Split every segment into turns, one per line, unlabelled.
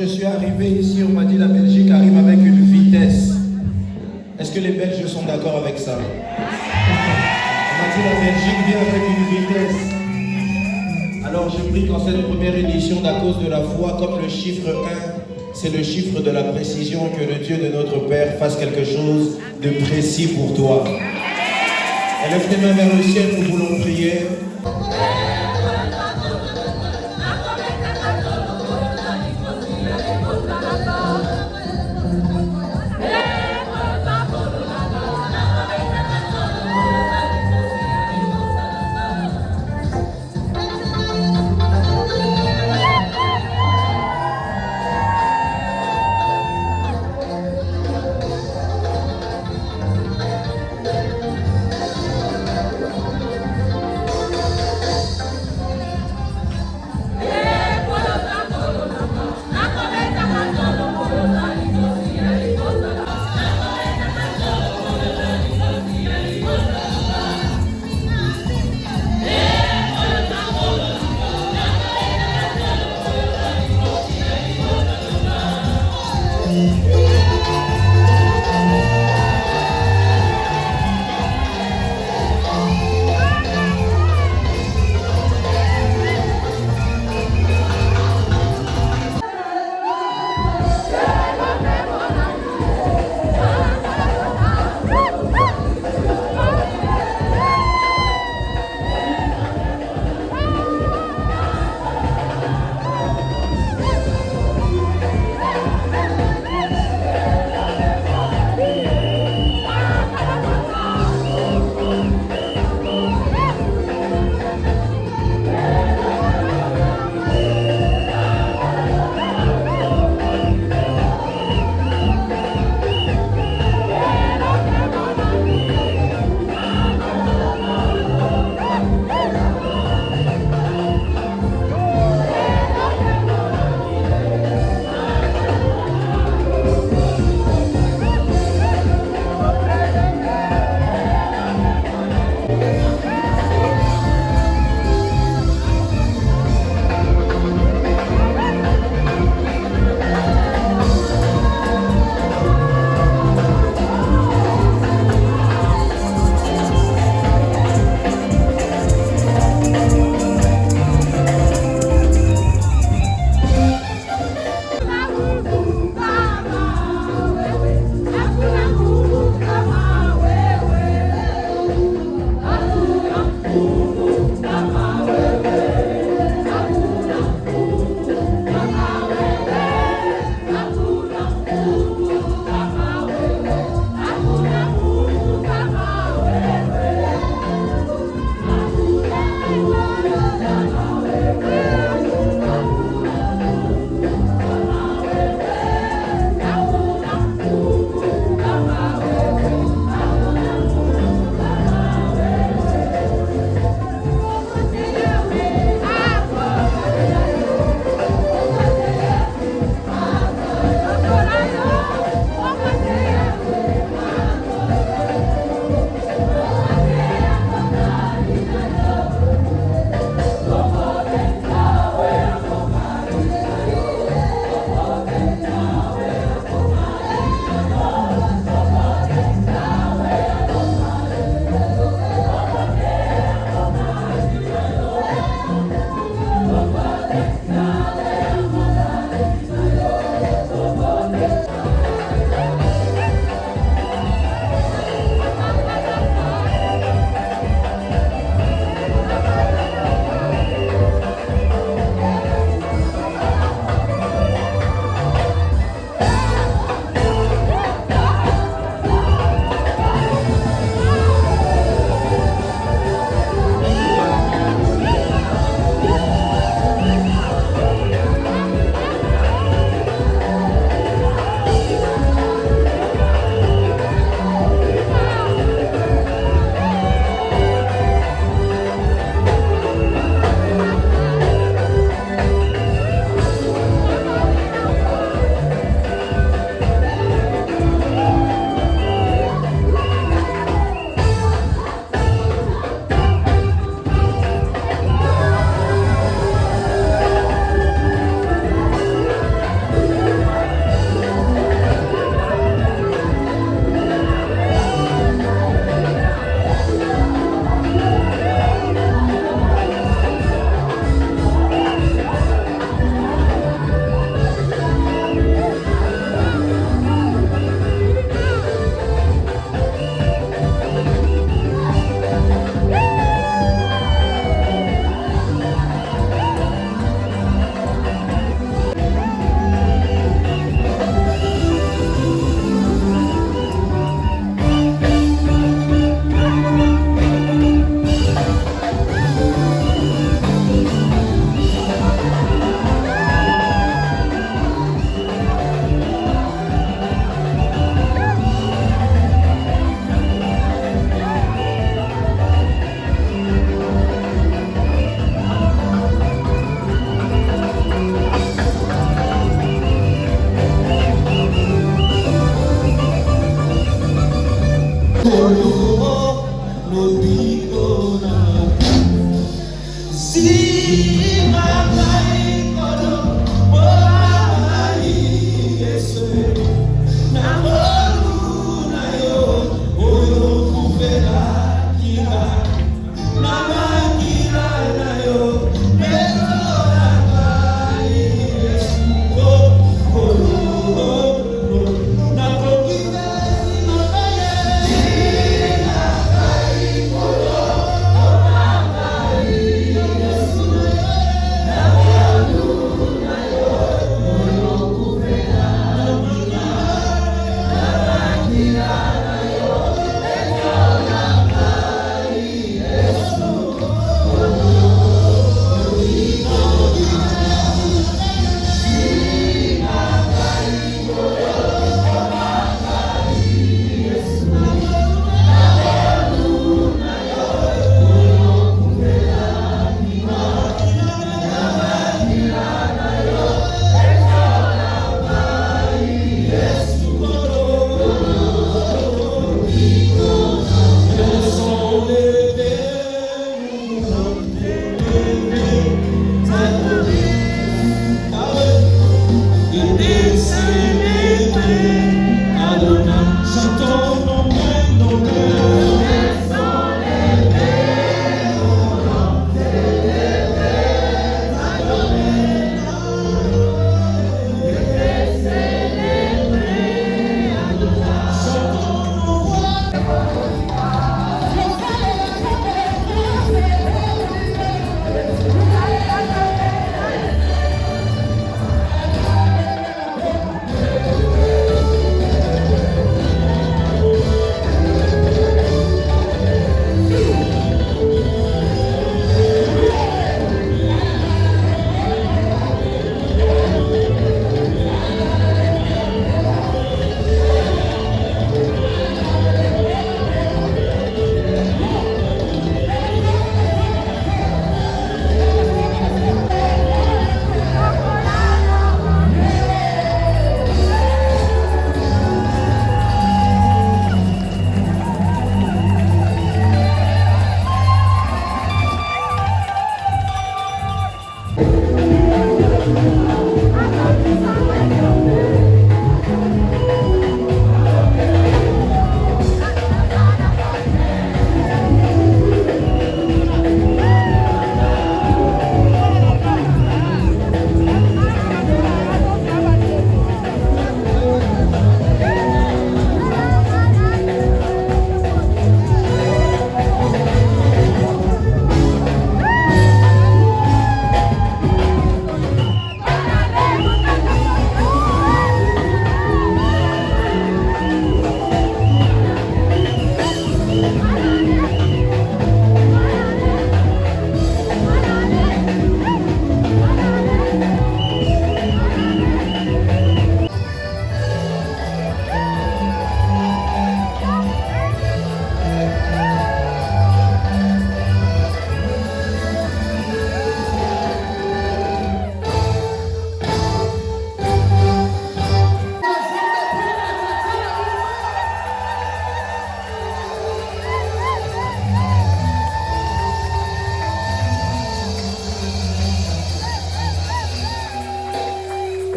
je suis arrivé ici, on m'a dit la Belgique arrive avec une vitesse. Est-ce que les Belges sont d'accord avec ça? On m'a dit la Belgique vient avec une vitesse. Alors je prie qu'en cette première édition d'À cause de la foi, comme le chiffre 1, c'est le chiffre de la précision, que le Dieu de notre Père fasse quelque chose de précis pour toi. Lève tes mains vers le ciel, nous voulons prier.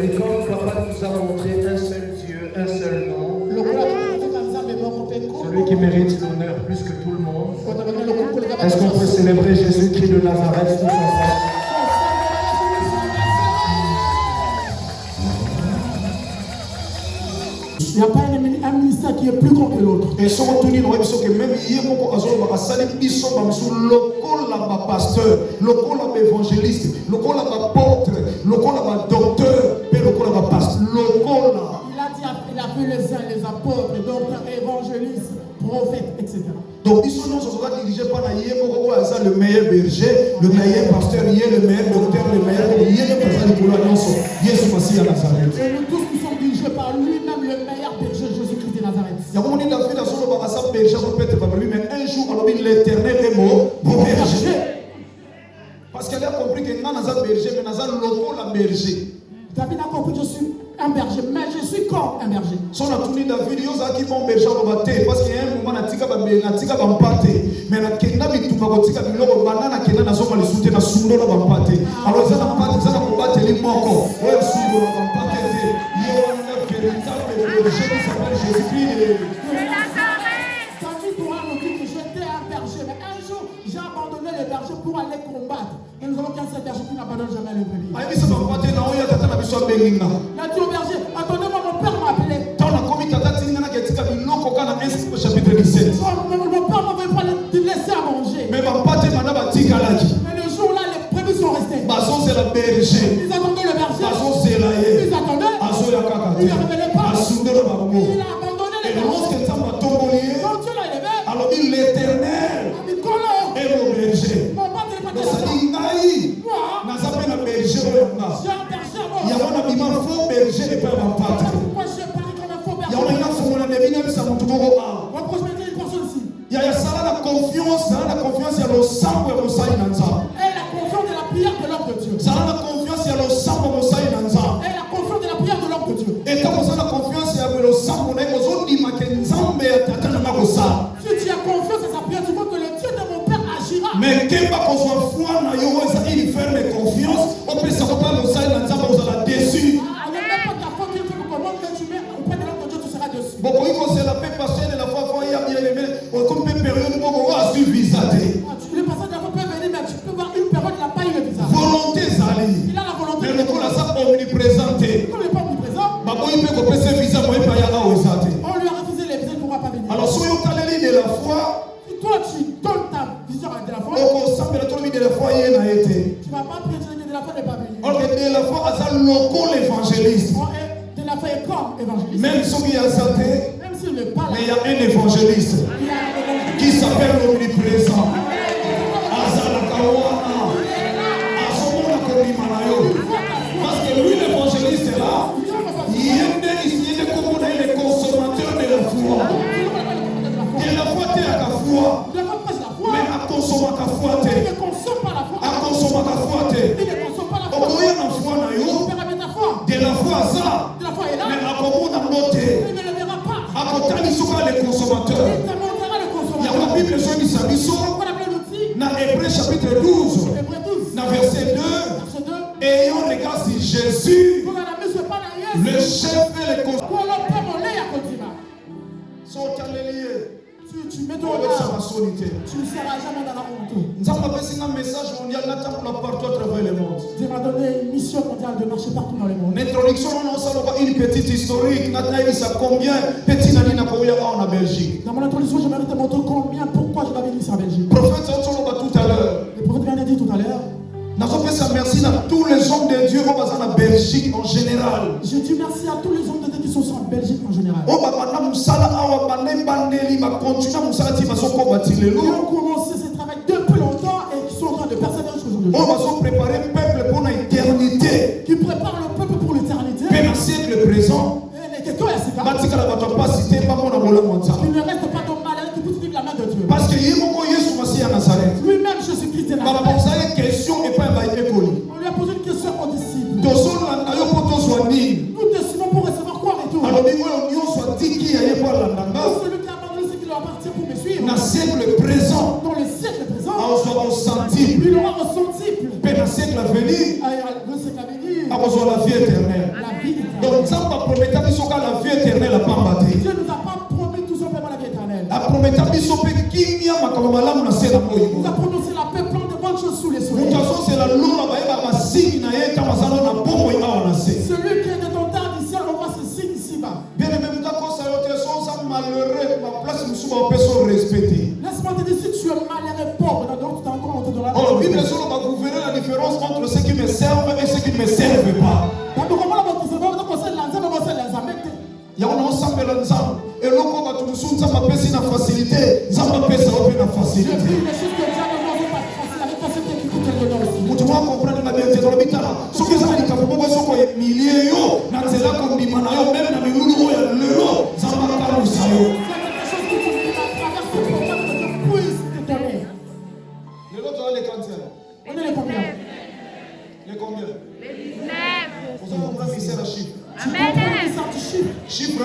Et comme Papa nous a montré un seul Dieu, un seul nom, celui qui mérite l'honneur plus que tout le monde, est-ce qu'on peut célébrer Jésus-Christ de Nazareth tous ensemble?
Il n'y a pas un ministère qui est plus grand que l'autre.
Et son tenu nous dit que même hier mon azolo ba sali biso ba msu lokola ba pasteur, lokola ba évangéliste, lokola ba apôtre, lokola ba docteur, et lokola ba pasteur, lokola.
Il a fait les uns, les apôtres, les docteurs, évangélistes, prophètes, etc.
Donc ils sont dirigés par le meilleur berger, le meilleur pasteur, le meilleur docteur, le meilleur Nazareth.
Et nous tous nous sommes dirigés par lui-même, le meilleur berger, Jésus-Christ de Nazareth.
Mais un jour, l'éternel est mon berger. Parce qu'elle a compris que nous sommes berger, mais nous sommes locaux la berger.
David a compris que je suis un berger, mais je suis comme un berger.
Son a tourné David, il y a qui bon berger au bâté, parce qu'il y a un moment, natika bampate, mais la kenda bitumba kotika biloko banana kenda na zoma lisute na sundo na bampate. Alors ça na pate, ça na kombate limoko. Ouais, sundo na bampate, il y a un véritable berger qui s'appelle Jésus-Christ.
David doit nous dire que j'étais un berger, mais un jour j'ai abandonné les bergers pour aller combattre. Et nous avons qu'un seul berger qui n'abandonne jamais les brebis.
Aïe, ça bampate na oya tata na biso benginga.
Il a dit au berger, attendez-moi, mon père m'a appelé.
Chapitre 17.
Mon père m'avait pas laissé à manger.
Mais le
jour-là, les brebis sont restés.
c'est la berger.
Ils attendaient le berger.
Ils
attendaient. Il ne révélait pas. Il a abandonné les bergers. Quand Dieu l'a élevé,
alors dit l'Éternel est mon berger.
Mon père n'est pas
Donc ça dit naï.
moi,
N'a pas un berger.
j'ai un berger.
Il y a un habillement faux berger et pas un pâte.
Moi, je parie comme un faux berger.
Il y a un enfant on a devine ça mon tour.
Moi, je vais dire une personne ici.
Il y a ça la confiance, il y a le sang et le sang nanza.
Et la confiance de la prière de l'homme de Dieu.
Ça la confiance, il y a le sang et le sang nanza.
Et la confiance de la prière de l'homme de Dieu.
Et quand vous avez la confiance, il y a le sang on est aux dit Mackenzie et Tatana Magosa.
Si tu as confiance à sa prière, tu vois que le Dieu de mon père agira.
Mais quand on soit foi na yo il ferme confiance, on peut se reprendre le sang nanza vous allez déçu.
Alors même pas ta foi qui te commande que tu mets auprès de l'homme de Dieu, tu seras déçu.
Bon, il faut se la paix passer de la foi il y a bien aimé, comme période où on va suivre visater.
Le passage de la foi peut venir, mais tu peux voir une période, il n'a pas eu le visage.
Volonté Zali.
Il a la volonté.
Mais le coup là, ça omniprésente.
Comme il n'est pas omniprésent,
Il peut couper ses visas, moi, il peut y aller au Zate.
on lui a refusé les visas, il ne pourra pas venir.
Alors, si on t'a de la foi,
Si toi tu donnes ta vision de la foi,
on semble de la foi, il a été.
tu ne vas pas prier que de la foi n'est pas venue.
Alors que de la foi, ça loco l'évangéliste.
De la foi est comme évangéliste.
Même si il y a Zate,
Même s'il ne parle pas,
mais il y a un évangéliste
il y a un évangéliste.
qui s'appelle l'omniprésent. Azalakawana. Azomona Korimanayo. Parce que lui, l'évangéliste est là. Il est le consommateur de la foi. De la foi, tu es à la foi. Mais à consommer ta foi, tu
Il
es.
ne consomme pas la foi.
À consommer ta foi, tu es.
Il ne consomme pas la
On
foi.
voit la foi,
On verra bien ta foi.
de la foi, ça.
De la foi est là.
Mais à comment on a noté.
Il ne le verra pas.
À côté, ils sont les consommateurs.
Il te montrera le
Il y a
consommateur.
la Bible, sur Isabiso,
On appelle l'outil.
dans Hébreu chapitre 12,
Hébreu 12.
dans verset 2,
Verset 2.
ayant regard sur Jésus,
Pour la mise pas la
le
yes.
chef et le consommateur.
Pour l'homme peut voler à Kodima.
Sont allés.
Tu mets ton
On va
âme.
solitaire.
Tu ne seras jamais dans la honte.
Nous avons passé un message mondial partout à travers le monde.
Dieu m'a donné une mission mondiale de marcher partout dans le monde.
L'introduction, on a une petite historique. Ça combien petit nani na koya en Belgique.
Dans mon introduction, je vais te montrer combien, pourquoi je l'avais mis en Belgique.
Prophète Saloba tout à l'heure.
Le prophète vient de dire tout à l'heure.
Nous avons fait ça merci à tous les hommes de Dieu qui sont en Belgique en général.
Je dis merci à tous les hommes de Dieu qui sont en Belgique en général.
On va musala awa bande bandeli ma continue musala ti masoko
Ils
batilelo.
ont commencé ce travail depuis longtemps et qui sont en train de persévérer jusqu'au jour de
On va se préparer le peuple pour l'éternité.
qui préparent le peuple pour l'éternité.
Même au siècle présent.
Et les quelqu'un est
Batika la bato pas cité pas mon amola monta.
il ne reste pas de malade qui puisse vivre la main de Dieu.
Parce que yemo Yesu Masi à Nazareth.
Lui-même, Jésus-Christ est là.
Baba posaye question et pas ba école.
On lui a posé une question aux disciples.
Tozola na yo poto zwani.
Nous décidons pour recevoir quoi en retour.
Alors bigo yo soit tiki ya yepo la ndanga.
Celui qui a abandonné ce qui leur appartient pour me suivre.
Na siècle présent.
Dans le siècle présent,
Aozwa centime.
il aura son disciple.
Pe na siècle à venir.
Le siècle à venir,
Aozwa la vie éternelle.
la vie éternelle.
Donc Nzamba prometa biso ka la vie éternelle à pambate.
Dieu ne nous a pas promis tout simplement la vie éternelle.
A prometa biso pe kimia makambo malamu na se na
Il nous
moyo.
a prononcé la paix, plein de bonnes choses sous les soleils.
Mutazo c'est la lola ba eba masini na ye kama zalo na bombo awa na se.
Celui qui est de ton temps du ciel, on voit ce signe ici-bas.
Bien aimé mutako sa yo te so sa malheureux ma place musuba personne respecté.
Laisse-moi te dire, si tu es malheureux et pauvre, donc tu t'en compte de la
Oh, la Bible solo va vous verrez la différence entre ceux qui me servent et ceux qui ne me servent pas. Il y a un ensemble de nzambe et loko ba tumusu nzamba pesi na facilité nzamba pesa ope na facilité. Mutu wa comprendre na bien dans l'hôpital. Ce que ça dit ka bobo soko ye milliers yo na nzela ko ndima na yo même na milulu oya lelo nzamba ka lusayo. Lelo to les cancer.
On est les combien?
Les combien?
Les 19.
Vous avez compris c'est la chiffre.
Amen.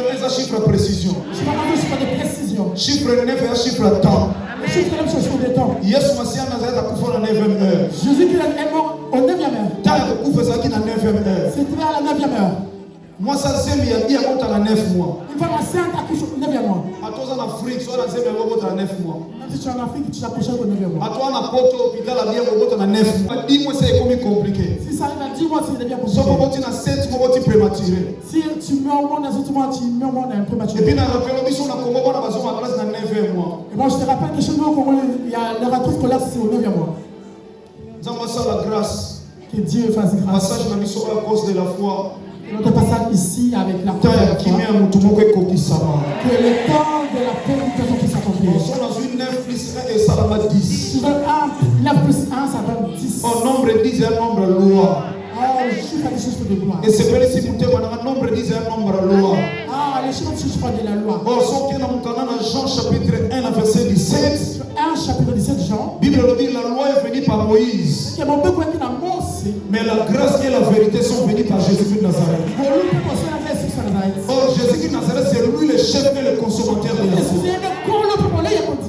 1 un chiffre à précision.
Je vais demander chiffre de précision.
Chiffre 9 est un chiffre à temps.
Le chiffre est le chiffre de temps.
Yesu Masiya Nazareth akufa na 9e heure.
Jésus qui est mort au 9e heure.
Tant que kufa zaki na 9e heure.
C'était à la 9e heure.
Moi ça c'est mi ya monta na 9 mois.
Une fois enceinte à coucher au 9e mois.
Atoza na Afrique so na zeme monta na 9 mois.
Même si tu es en Afrique, tu t'approches au 9e mois.
Atoza na Poto hôpital a bien monta na 9 mois. 10 mois c'est comme compliqué.
Si ça arrive à 10 mois, c'est bien
So
compliqué.
ko na 7 mois tu prématuré.
Si tu meurs au monde, dans 7 mois, tu meurs au monde un peu
Et
maturé.
puis na rappelo biso na Congo bana bazo ma place na 9e mois.
Et moi, je te rappelle que chez nous, au Congo, il y a le rentrée scolaire, c'est au 9e mois.
Nzamba sa la grâce.
Que Dieu fasse grâce.
Passage na biso à cause de la foi.
Et notre passage ici avec la
Ta ya kimia mutu moko ekokisama.
que le temps de la purification puisse s'accomplir.
On sont dans une 9 plus 1 et ça va 10.
Tu donnes 1, 9 plus 1, ça donne 10.
Un nombre 10 est un nombre loi.
Ah, le chiffre des chiffres de gloire.
Et c'est bel si vous un nombre 10 est un nombre loi.
Ah, le chiffre du chiffre de la loi.
Or, ce qui est dans Jean chapitre 1 verset 17.
1 chapitre 17 Jean.
Bible nous dit la loi est venue par Moïse.
Que mon peuple est dans Mose.
Mais la grâce et la vérité sont venues par Jésus-Christ de Nazareth. Or, Jésus-Christ de Nazareth, c'est lui le chef et le consommateur de la foi.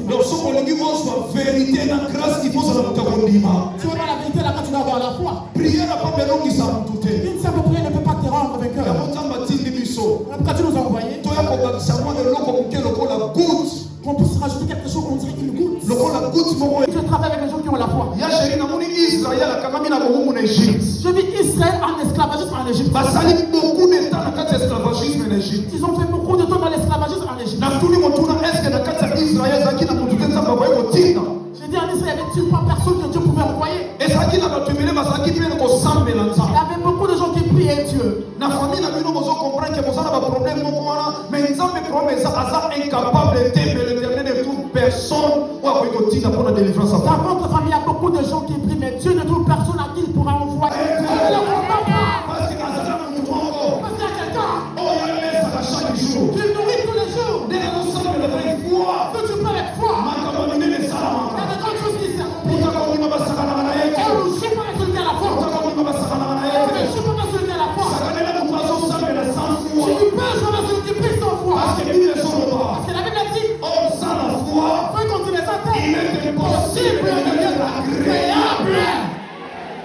Donc, ce qu'on dit, soit vérité, la grâce, il faut se la mettre au condiment.
Tu vois la vérité là quand tu dois avoir la foi.
Prière n'a pas besoin qui s'en douter.
Une simple prière ne peut pas te rendre vainqueur. Quand tu nous as envoyé, qu'on puisse rajouter quelque chose, on dirait une goutte. Je travaille avec les gens qui ont la foi. Je vis Israël en esclavagisme en Égypte. Ils ont fait beaucoup de temps dans l'esclavagisme en Égypte. J'ai dit en Israël, il n'y avait pas personne que Dieu pouvait envoyer. Il y avait beaucoup de gens qui priaient Dieu.
Na famille na bino bozo comprendre que bozo na ba problème moko wana mais nzambe promesse aza incapable de mais l'éternel ne trouve personne ou après que tina pour la délivrance.
Dans votre famille, il y a beaucoup de gens qui prient, mais Dieu ne trouve personne à qui il pourra envoyer.
Parce que nazala na mutu moko.
Parce qu'il y a quelqu'un
Oh ya laisse à chaque jour.
qui nourrit tous les jours.
Dès que nous sommes de vraie foi.
Que tu peux avec foi.
Makamani ne
Il y
salama.
a des grandes choses qui s'accomplissent.
Utaka wima basakana na yeke.
On ne joue pas la solité à la foi.
Utaka wima basakana na
On ne
yeke.
joue pas la solité à la foi.
Sakanela mutu azo sambela sans
Si
foi.
tu peux jouer la solité, prie sans foi.
Parce que Bible est sur le bas.
Parce que la Bible a dit,
Oh sans la foi.
fais quand tu les attends.
Il est impossible de devenir agréable.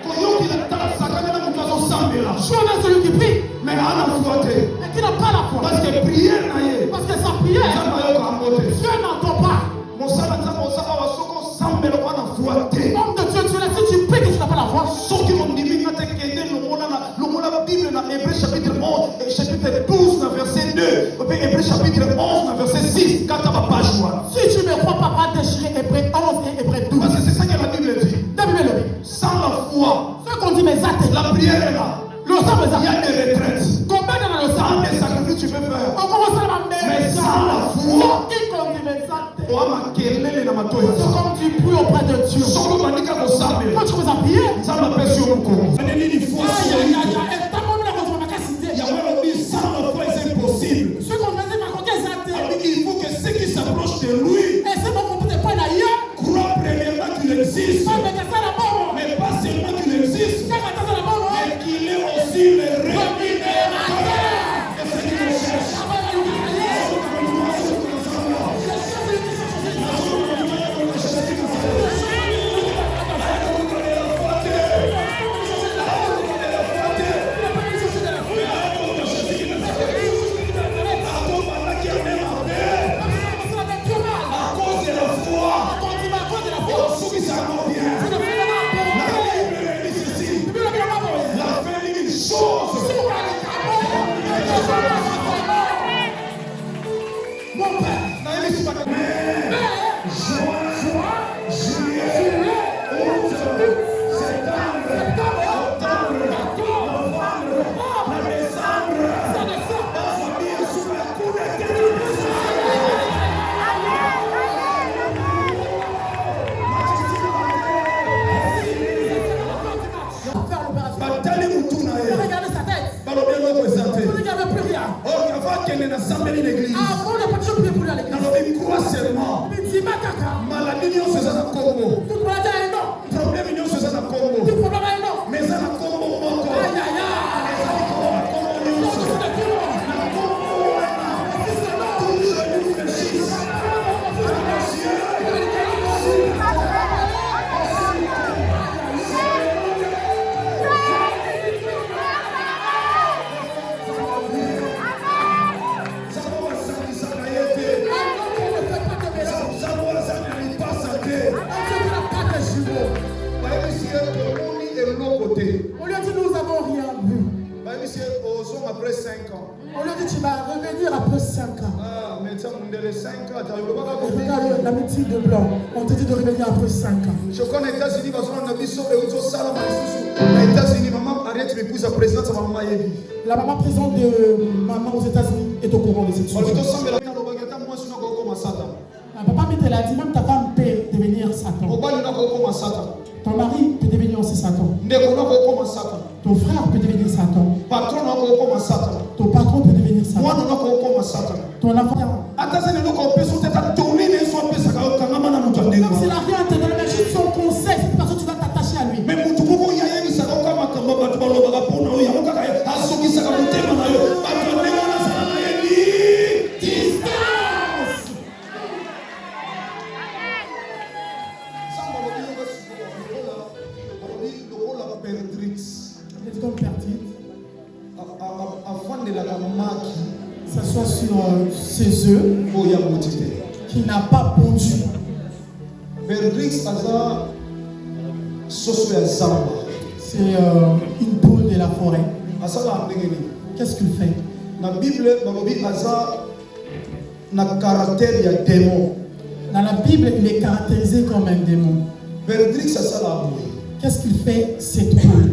Koyoki na tala sakanela mutu azo sambela.
Joue avec celui qui prie,
Mais ana foi te.
mais qui n'a pas la foi.
Parce que prière na ye.
Parce que sa prière,
Nzambe ayoka yango te.
Dieu n'entend pas.
Mosala nzambe osala wa soko sambela wana foi te.
Homme de Dieu, tu es là, si tu pries que tu n'as pas la foi,
Soki mondimi nga te kende lomona Bible na Hébreu chapitre 11 et chapitre 12 na verset 2. Puis Hébreu chapitre 11 na verset 6. Kata ba page wana.
si tu ne crois pas, va déchirer Hébreu 11 et Hébreu 12.
Parce que c'est ça que la Bible dit.
La Bible le dit.
Sans la foi,
Ceux qu'on dit mes athées,
la prière est là.
le sang mes
Il y a
athées.
des retraites.
Combien dans le sang?
Sans des sacrifices tu peux faire.
On commence à la
Mais sans la foi,
qui qu'on dit mes athées?
oa makelele na matoyi.
C'est comme tu pries auprès de Dieu.
Soko bandika kosambela.
Quand tu veux en prier,
Nzambe apesi yo mokolo. Nini foi sur lui.
et ta maman la contre ma cassité.
Yango lobi sans la foi c'est impossible.
Ceux qu'on faisait ma conquête athées.
Il faut que ceux qui s'approchent de lui
Et c'est bon qu'on peut pas d'ailleurs.
croient premièrement qu'il existe.
Pas de casser la mort.
Mais pas seulement qu'il existe,
Quand on casser la mort,
mais qu'il est aussi le rémunérateur. Et c'est ce qu'il cherche. À cause de la foi, ceux qui s'accordent bien. La Bible dit ceci. La fin dit une chose.
Mon père,
Naïmi, c'est pas comme juin, juillet, août, septembre, octobre, novembre, décembre. La famille est sous le coup de Dieu.
faire l'opération.
Batali mutu na ye.
Regardez sa tête.
Balobi yango présente.
Vous dites qu'il n'y avait plus rien.
Or kava kende na sambeli l'église.
Avant de partir prier pour lui à l'église.
Nalobi croix seulement.
Mais dis ma caca.
Maladie nyonso eza na Congo.
Tout le monde a un nom.
Problème nyonso eza na
Tout
Congo.
le monde a un nom.
Mais eza na Congo moko.
Aïe aïe aïe.
Eza likolo na Congo nyonso.
C'est de tout le monde.
Na Congo wana. les 5 ans.
Regarde l'amitié de blanc. On te dit de revenir après 5 ans.
Je connais les États-Unis parce qu'on a vu ça et on s'en sort les États-Unis, maman arrête mes pouces à présidente, sa maman est vive.
La maman présidente de maman aux États-Unis est au courant de cette chose. Papa me l'a dit, même ta femme peut devenir Satan. Ton mari peut devenir aussi Satan. Ton frère peut devenir Satan. Ton patron peut devenir Satan. Ton enfant. Même s'il n'a rien à te donner, mais juste son conseil, parce que tu vas t'attacher à lui. S'assoit sur ses œufs qui n'a pas pondu. C'est une poule de la forêt. Qu'est-ce qu'il fait? Dans la Bible, il est caractérisé comme un démon. Qu'est-ce qu'il fait cette poule?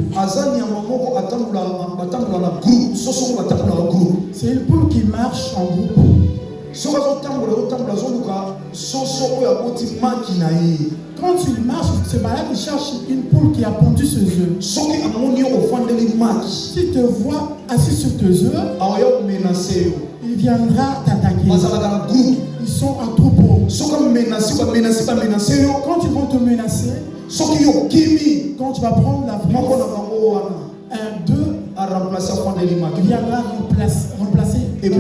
C'est une poule qui marche en groupe. Quand il marche, ce malade il cherche une poule qui a pondu ses œufs. S'il te voit assis sur tes œufs, il viendra t'attaquer. Ils sont en troupeau. Quand ils vont te menacer, quand tu vas prendre la prise, un d'eux viendra remplacer. Il est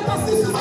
assis sur sa